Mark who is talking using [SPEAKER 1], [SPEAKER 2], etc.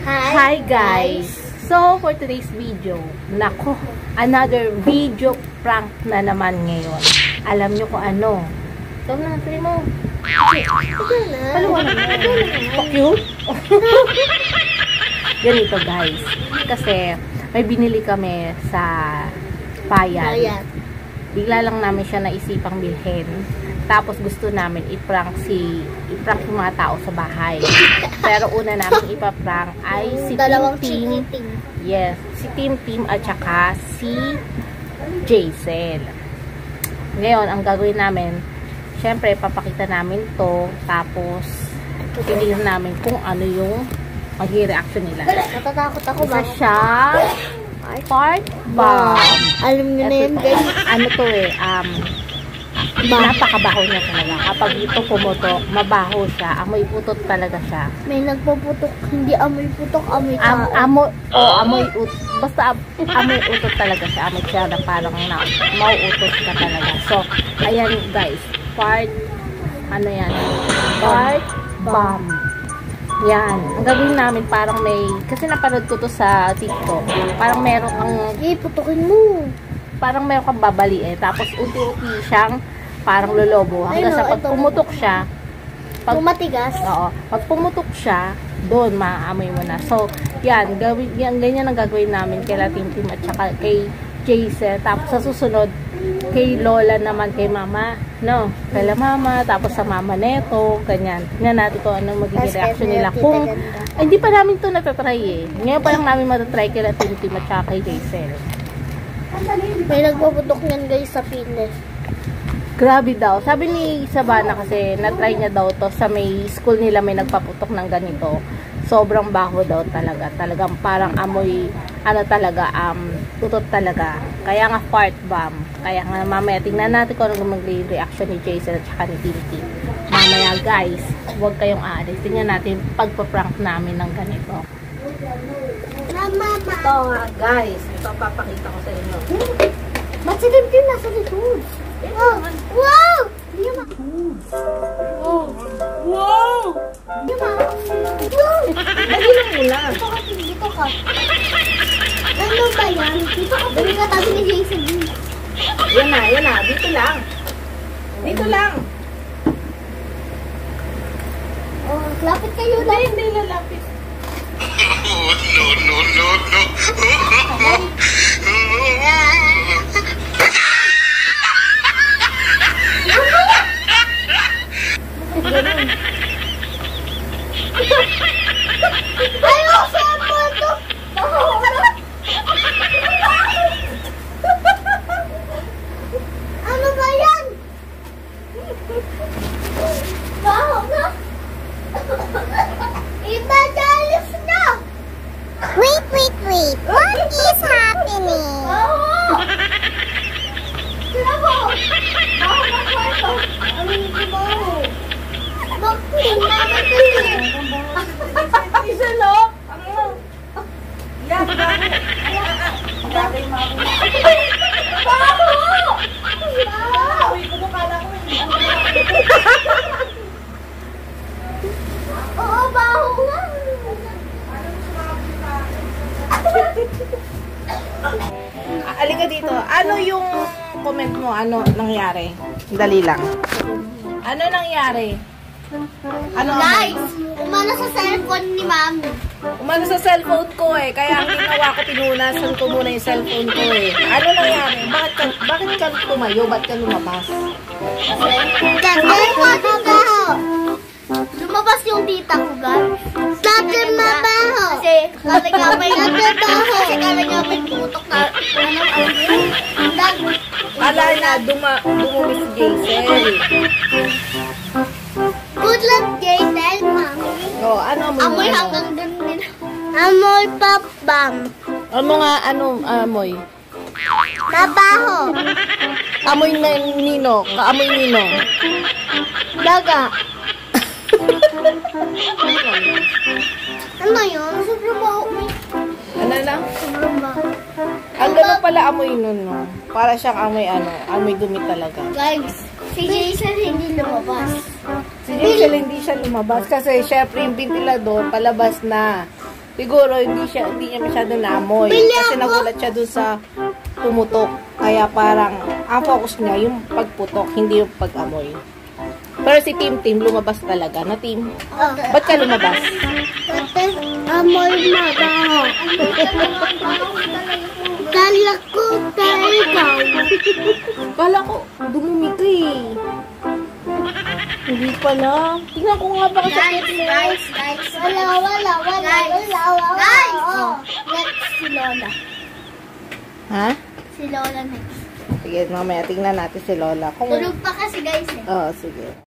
[SPEAKER 1] Hi guys! So, for today's video, nako, another video prank na naman ngayon. Alam nyo kung ano? Ito na, pili mo. Paluwa na mo. Cute? Ganito guys. Kasi, may binili kami sa bayan. Bigla lang namin siya naisipang bilhin. Tapos gusto namin i-prank yung mga tao sa bahay. Pero una namin ipaprank ay si Tim. Yes, si Tim at saka si Jaisel. Ngayon, ang gagawin namin, syempre papakita namin to, tapos titignan namin kung ano yung magiging reaction nila.
[SPEAKER 2] Natatakot ako ba?
[SPEAKER 1] Isa siya part bomb.
[SPEAKER 2] Alam nyo na yun guys.
[SPEAKER 1] Ano to napakabaho niya talaga. Kapag ito pumutok, mabaho siya. Amoy putot talaga siya.
[SPEAKER 2] May nagpuputok, hindi amoy putok, amoy tao.
[SPEAKER 1] Amoy utot. Basta amoy utot talaga siya. Amoy siya na parang mauutot ka talaga. So, ayan guys. Part bomb. Yan. Ang gagawin namin parang kasi napanood ko to sa TikTok. Parang meron
[SPEAKER 2] putukin mo.
[SPEAKER 1] Parang meron kang babali Tapos unti-unti siyang parang lolobo. Hanggang sa pag pumutok siya,
[SPEAKER 2] matigas.
[SPEAKER 1] Oo. Pag pumutok siya, doon maaamoy mo na. So, yan. Ganyan ang gagawin namin kay Tim at saka kay Jaisel. Tapos sa susunod, kay Lola naman, kay Mama. No? Kay Mama, tapos sa Mama Neto. Ganyan. Tingnan natin kung anong magiging reaction nila. Kung, hindi pa namin ito natatry Ngayon pa lang namin matatry kay Tim at saka kay Jaisel.
[SPEAKER 2] May nagpuputok niyan guys sa fitness.
[SPEAKER 1] Grabe daw. Sabi ni Sabana kasi, na-try niya daw to sa may school nila, may nagpaputok ng ganito. Sobrang baho daw talaga. Talagang parang amoy, tutot talaga. Kaya nga part bomb. Kaya nga mamaya, tingnan natin kung ano magiging reaction ni Jaisel at saka ni Tim. Mamaya guys, huwag kayong aalis. Tingnan natin pagpa-prank namin ng ganito. Ito nga guys, ito papakita ko sa inyo.
[SPEAKER 2] Ba't si Tim nasa likod? Wow!
[SPEAKER 1] Wow! Dali lang muna.
[SPEAKER 2] Dito ka. Ano ba yan? Dito ka pala katabi ni Jaisel.
[SPEAKER 1] Yan na. Dito lang. Dito lang.
[SPEAKER 2] Oh, lapit kayo na.
[SPEAKER 1] Hindi lalapit.
[SPEAKER 3] No.
[SPEAKER 2] Ayaw sa to. Ano ba yan? Baho na. Iba dalis na.
[SPEAKER 4] Wait. What is happening?
[SPEAKER 2] Sila po. Baho na kwarto. Ano yung baho? Bakit?
[SPEAKER 1] Isa no? Yan, bagay mo.
[SPEAKER 2] Baho!
[SPEAKER 1] Uy, kumukala ko
[SPEAKER 2] Oo, baho nga.
[SPEAKER 1] Alika dito. Ano yung comment mo? Ano nangyari? Dali lang. Ano nangyari? Ano
[SPEAKER 2] Guys, umano sa cellphone ni Mami.
[SPEAKER 1] Umano sa cellphone ko kaya ang ginawa ko, pinunasan ko muna yung cellphone ko Ano nangyari? Bakit ka tumayo? Ba't ka lumabas?
[SPEAKER 2] Kasi mabaho. Lumabas yung tita ko, guys. Bakit mabaho? Kasi kalagapay putok na
[SPEAKER 1] Ala na, dumumi si Jaisel.
[SPEAKER 2] Good luck, Jaisel, Mami.
[SPEAKER 1] Ano mo?
[SPEAKER 2] Amoy hanggang dun din. Amoy papbam.
[SPEAKER 1] Amoy?
[SPEAKER 2] Mabaho.
[SPEAKER 1] Amoy na nino. Kaamoy nino.
[SPEAKER 2] Daga. Ano yun? Sobrang baho.
[SPEAKER 1] Ano lang?
[SPEAKER 2] Sobrang baho.
[SPEAKER 1] Ang gano'n pala amoy nun, no? Para siyang amoy dumi talaga.
[SPEAKER 2] Guys, si Jaisel hindi lumabas.
[SPEAKER 1] Si Jaisel hindi siya lumabas kasi syempre yung ventilador palabas na. Siguro hindi niya masyadong naamoy. Kasi nagulat siya dun sa pumutok. Kaya parang ang focus niya yung pagputok, hindi yung pag-amoy. Pero si Tim lumabas talaga. Na Tim? Ba't ka lumabas?
[SPEAKER 2] Amoy mabaho. Kala ko ikaw.
[SPEAKER 1] Kala ko, dumumi ka eh. Hindi pala. Tingnan ko nga baka sa
[SPEAKER 2] Guys. Wala. Guys! Next si Lola.
[SPEAKER 1] Ha?
[SPEAKER 2] Si Lola next.
[SPEAKER 1] Sige, mamaya tingnan natin si Lola.
[SPEAKER 2] Tulog pa kasi guys eh.
[SPEAKER 1] Oo, sige.